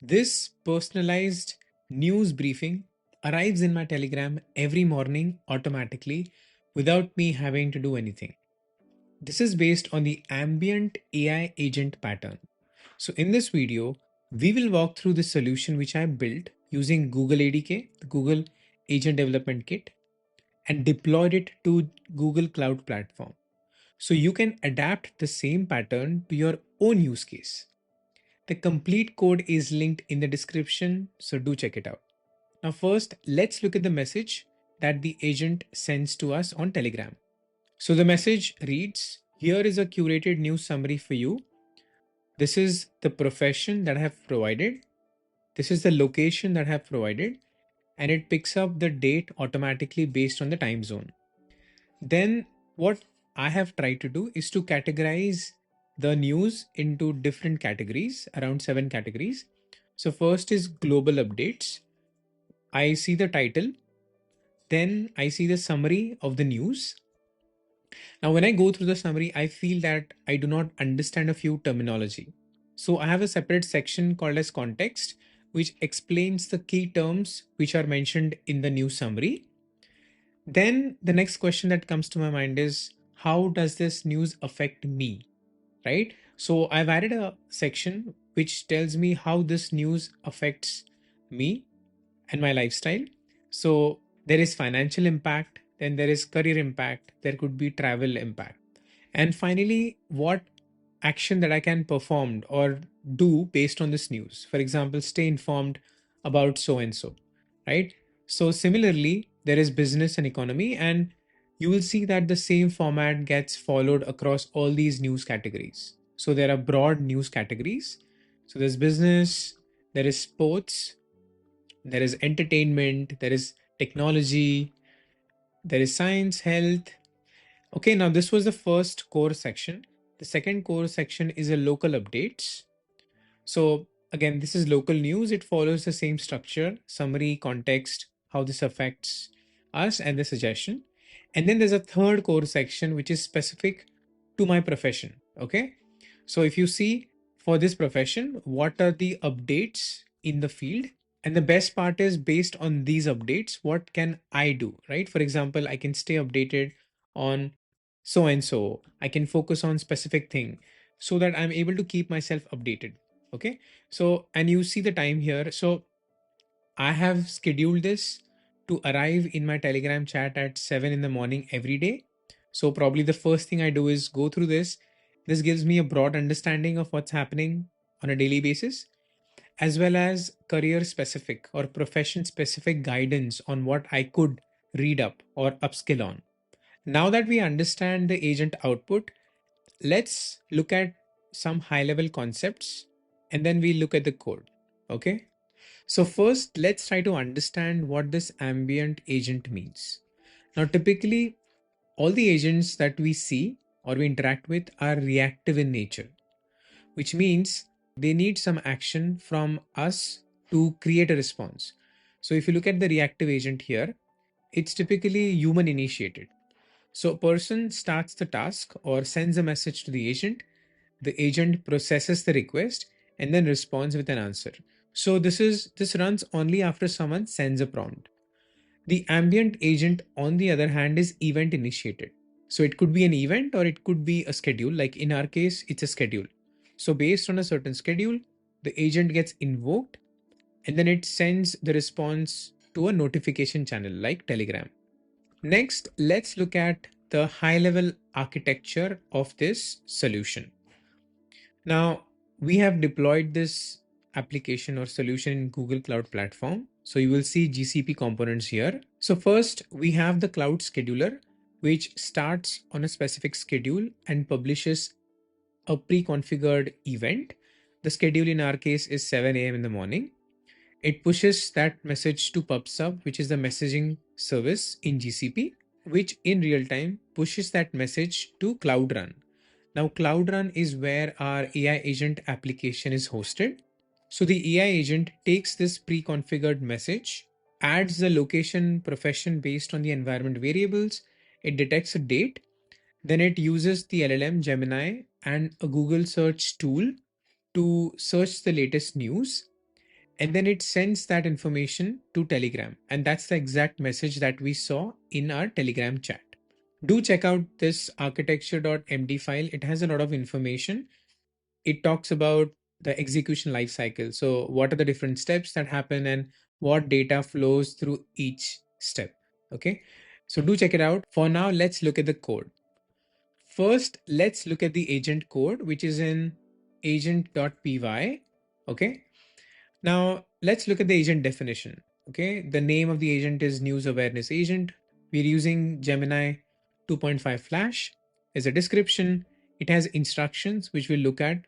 This personalized news briefing arrives in my Telegram every morning automatically without me having to do anything. This is based on the Ambient AI agent pattern. So in this video, we will walk through the solution which I built using Google ADK, the Google Agent Development Kit, and deployed it to Google Cloud Platform. So you can adapt the same pattern to your own use case. The complete code is linked in the description, so do check it out. Now first, let's look at the message that the agent sends to us on Telegram. So the message reads, here is a curated news summary for you. This is the profession that I have provided. This is the location that I have provided, and it picks up the date automatically based on the time zone. Then what I have tried to do is to categorize the news into different categories, around 7 categories. So first is global updates. I see the title, then I see the summary of the news. Now, when I go through the summary, I feel that I do not understand a few terminology. So I have a separate section called as context, which explains the key terms which are mentioned in the news summary. Then the next question that comes to my mind is, how does this news affect me? Right? So I've added a section which tells me how this news affects me and my lifestyle. So there is financial impact, then there is career impact, there could be travel impact. And finally, what action that I can perform or do based on this news. For example, stay informed about so and so, right? So similarly, there is business and economy, and you will see that the same format gets followed across all these news categories. So there are broad news categories. So there's business, there is sports, there is entertainment, there is technology, there is science, health. Okay, now this was the first core section. The second core section is a local updates. So again, this is local news. It follows the same structure, summary, context, how this affects us, and the suggestion. And then there's a third core section, which is specific to my profession. Okay. So if you see for this profession, what are the updates in the field? And the best part is based on these updates, what can I do, right? For example, I can stay updated on so and so. I can focus on specific thing so that I'm able to keep myself updated. Okay. So, and you see the time here. So I have scheduled this to arrive in my Telegram chat at 7 in the morning every day. So probably the first thing I do is go through this. This gives me a broad understanding of what's happening on a daily basis, as well as career specific or profession specific guidance on what I could read up or upskill on. Now that we understand the agent output, let's look at some high level concepts and then we look at the code. Okay. So first, let's try to understand what this ambient agent means. Now, typically, all the agents that we see or we interact with are reactive in nature, which means they need some action from us to create a response. So if you look at the reactive agent here, it's typically human initiated. So a person starts the task or sends a message to the agent processes the request and then responds with an answer. So this runs only after someone sends a prompt. The ambient agent, on the other hand, is event initiated. So it could be an event or it could be a schedule. Like in our case, it's a schedule. So based on a certain schedule, the agent gets invoked and then it sends the response to a notification channel like Telegram. Next, let's look at the high level architecture of this solution. Now, we have deployed this application or solution in Google Cloud Platform. So you will see GCP components here. So first, we have the cloud scheduler, which starts on a specific schedule and publishes a pre-configured event. The schedule in our case is 7 a.m. in the morning. It pushes that message to PubSub, which is the messaging service in GCP, which in real time pushes that message to Cloud Run. Now, Cloud Run is where our AI agent application is hosted. So the AI agent takes this pre-configured message, adds the location profession based on the environment variables, it detects a date, then it uses the LLM Gemini and a Google search tool to search the latest news. and then it sends that information to Telegram. And that's the exact message that we saw in our Telegram chat. Do check out this architecture.md file. It has a lot of information. It talks about the execution lifecycle. So, what are the different steps that happen and what data flows through each step? Okay, so do check it out. For now, let's look at the code. First, let's look at the agent code, which is in agent.py. Okay, now let's look at the agent definition. Okay, the name of the agent is News Awareness Agent. We're using Gemini 2.5 Flash. There's a description. It has instructions, which we'll look at.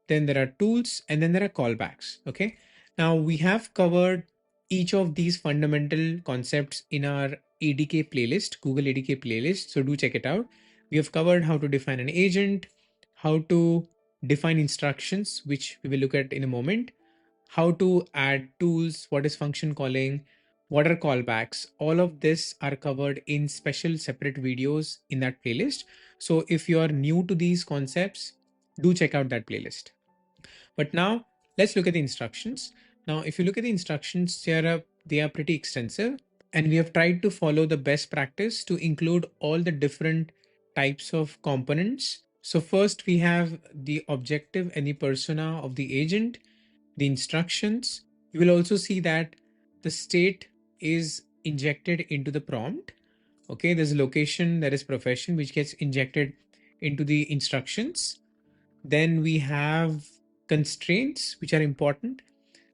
Then there are tools, and then there are callbacks. Okay, now we have covered each of these fundamental concepts in our ADK playlist, Google ADK playlist. So do check it out. We have covered how to define an agent, how to define instructions, which we will look at in a moment, how to add tools, what is function calling, what are callbacks. All of this are covered in special separate videos in that playlist. So if you are new to these concepts, do check out that playlist. But now let's look at the instructions. Now, if you look at the instructions, they are pretty extensive, and we have tried to follow the best practice to include all the different types of components. So first we have the objective and the persona of the agent, the instructions. You will also see that the state is injected into the prompt. Okay, there's a location, there is profession, which gets injected into the instructions. Then we have constraints, which are important,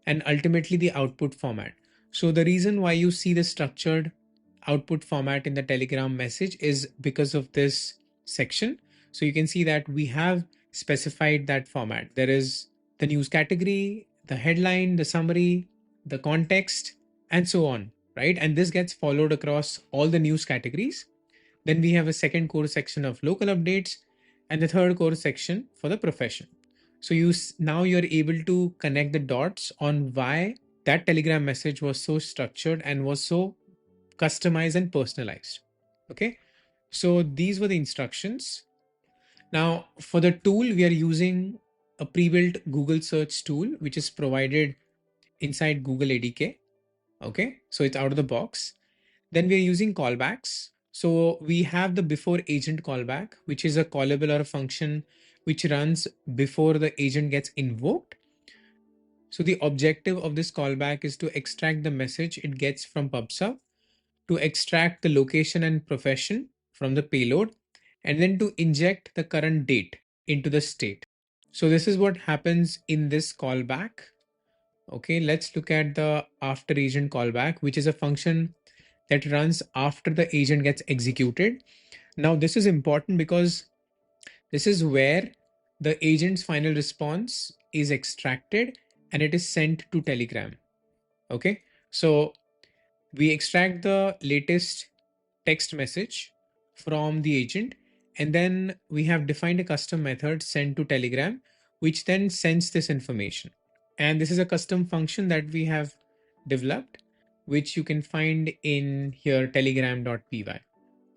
and ultimately the output format. So the reason why you see the structured output format in the Telegram message is because of this section. So you can see that we have specified that format. There is the news category, the headline, the summary, the context, and so on, right? And this gets followed across all the news categories. Then we have a second core section of local updates and the third core section for the profession. So now you're able to connect the dots on why that Telegram message was so structured and was so customized and personalized. Okay, so these were the instructions. Now for the tool, we are using a pre-built Google search tool, which is provided inside Google ADK. Okay, so it's out of the box. Then we are using callbacks. So we have the before agent callback, which is a callable or a function which runs before the agent gets invoked. So the objective of this callback is to extract the message it gets from PubSub, to extract the location and profession from the payload, and then to inject the current date into the state. So this is what happens in this callback. Okay, let's look at the after agent callback, which is a function that runs after the agent gets executed. Now, this is important because this is where the agent's final response is extracted and it is sent to Telegram. Okay, so we extract the latest text message from the agent, and then we have defined a custom method sent to Telegram, which then sends this information. And this is a custom function that we have developed, which you can find in here telegram.py.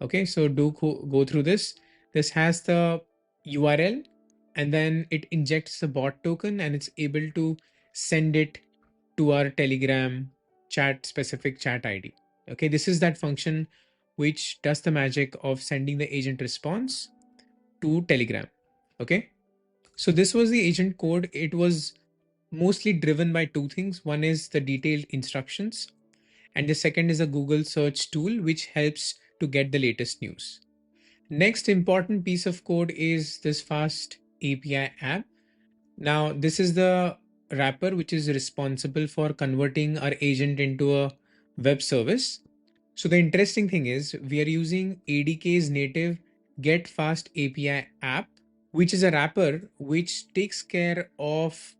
Okay, so do go through this. This has the URL, and then it injects the bot token and it's able to send it to our Telegram chat specific chat ID. Okay, this is that function which does the magic of sending the agent response to Telegram. Okay, so this was the agent code. It was mostly driven by two things. One is the detailed instructions, and the second is a Google search tool which helps to get the latest news. Next important piece of code is this fast API app. Now this is the wrapper which is responsible for converting our agent into a web service. So the interesting thing is we are using ADK's native Get Fast API app, which is a wrapper which takes care of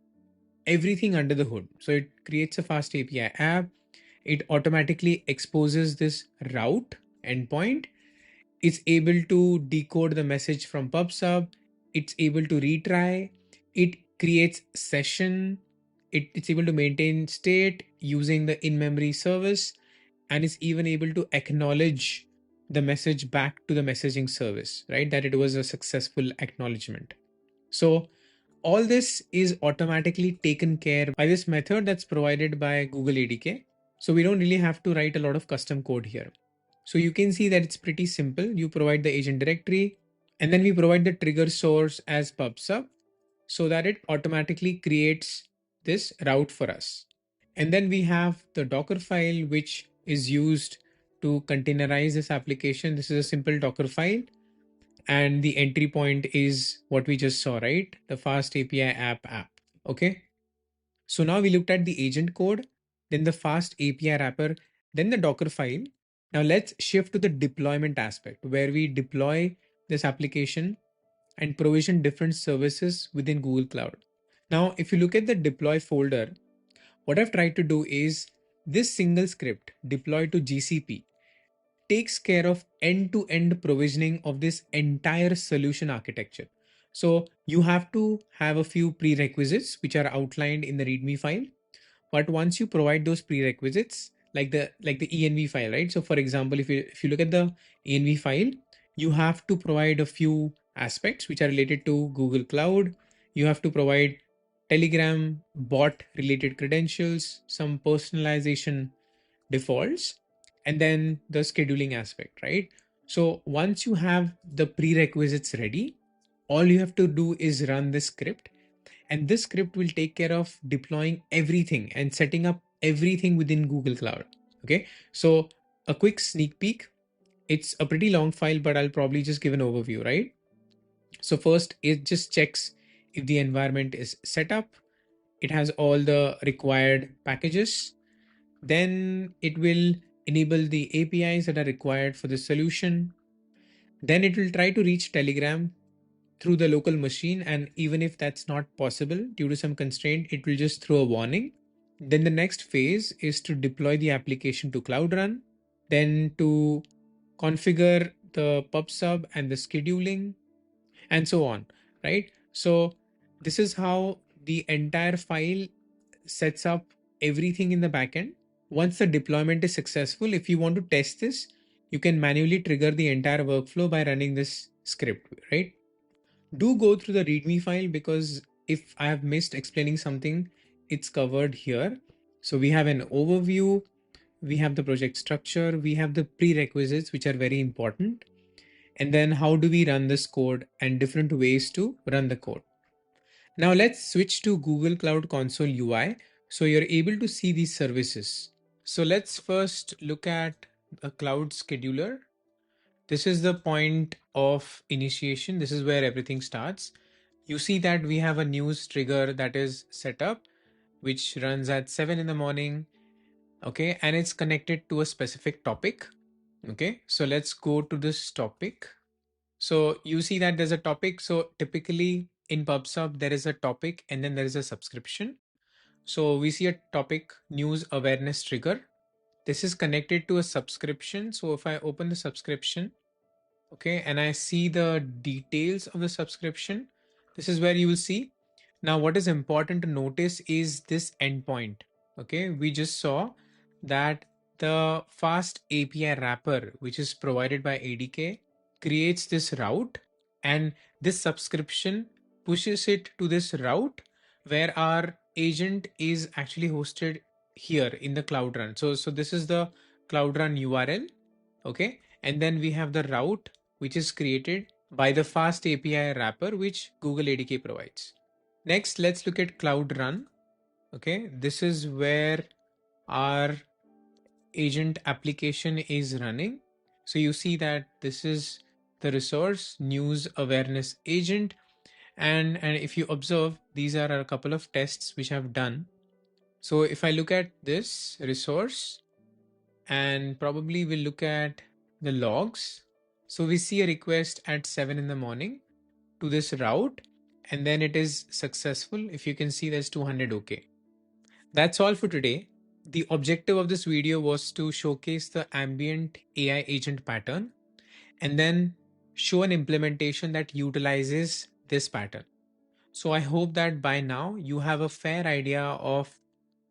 everything under the hood. So it creates a fast API app. It automatically exposes this route endpoint. It's able to decode the message from PubSub. It's able to retry. It creates session. It's able to maintain state using the in-memory service, and it's even able to acknowledge the message back to the messaging service, right? That it was a successful acknowledgement. So All this is automatically taken care by this method that's provided by Google ADK. So we don't really have to write a lot of custom code here. So you can see that it's pretty simple. You provide the agent directory, and then we provide the trigger source as pub/sub so that it automatically creates this route for us. And then we have the Docker file, which is used to containerize this application. This is a simple Docker file. And the entry point is what we just saw, right? The fast API app. Okay. So now we looked at the agent code, then the fast API wrapper, then the Docker file. Now let's shift to the deployment aspect where we deploy this application and provision different services within Google Cloud. Now, if you look at the deploy folder, what I've tried to do is this single script deploy to GCP takes care of end-to-end provisioning of this entire solution architecture. So you have to have a few prerequisites which are outlined in the README file. But once you provide those prerequisites, like the env file, right? So for example, if you look at the env file, you have to provide a few aspects which are related to Google Cloud. You have to provide Telegram bot related credentials, some personalization defaults, and then the scheduling aspect, right? So once you have the prerequisites ready, all you have to do is run this script, and this script will take care of deploying everything and setting up everything within Google Cloud. Okay, so a quick sneak peek. It's a pretty long file, but I'll probably just give an overview, right? So first, it just checks if the environment is set up, it has all the required packages, then it will enable the APIs that are required for the solution. Then it will try to reach Telegram through the local machine. And even if that's not possible due to some constraint, it will just throw a warning. Then the next phase is to deploy the application to Cloud Run, then to configure the pub/sub and the scheduling, and so on, right? So this is how the entire file sets up everything in the backend. Once the deployment is successful, if you want to test this, you can manually trigger the entire workflow by running this script, right? Do go through the README file because if I have missed explaining something, it's covered here. So we have an overview, we have the project structure, we have the prerequisites, which are very important. And then how do we run this code and different ways to run the code. Now let's switch to Google Cloud Console UI so you're able to see these services. So let's first look at a cloud scheduler. This is the point of initiation. This is where everything starts. You see that we have a news trigger that is set up, which runs at 7 in the morning. Okay. And it's connected to a specific topic. Okay. So let's go to this topic. So you see that there's a topic. So typically in PubSub, there is a topic and then there is a subscription. So we see a topic news awareness trigger. This is connected to a subscription. So if I open the subscription, okay, and I see the details of the subscription, this is where you will see. Now, what is important to notice is this endpoint. Okay, we just saw that the fast API wrapper, which is provided by ADK, creates this route, and this subscription pushes it to this route where our agent is actually hosted here in the Cloud Run. So this is the Cloud Run URL. Okay, and then we have the route which is created by the fast API wrapper which Google ADK provides. Next, let's look at Cloud Run. Okay, this is where our agent application is running. So you see that this is the resource news awareness agent. And if you observe, these are a couple of tests which I've done. So if I look at this resource and probably we'll look at the logs. So we see a request at 7 in the morning to this route, and then it is successful. If you can see, there's 200 OK. That's all for today. The objective of this video was to showcase the ambient AI agent pattern and then show an implementation that utilizes this pattern. So I hope that by now you have a fair idea of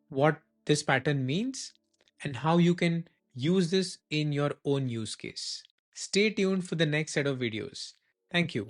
what this pattern means and how you can use this in your own use case. Stay tuned for the next set of videos. Thank you.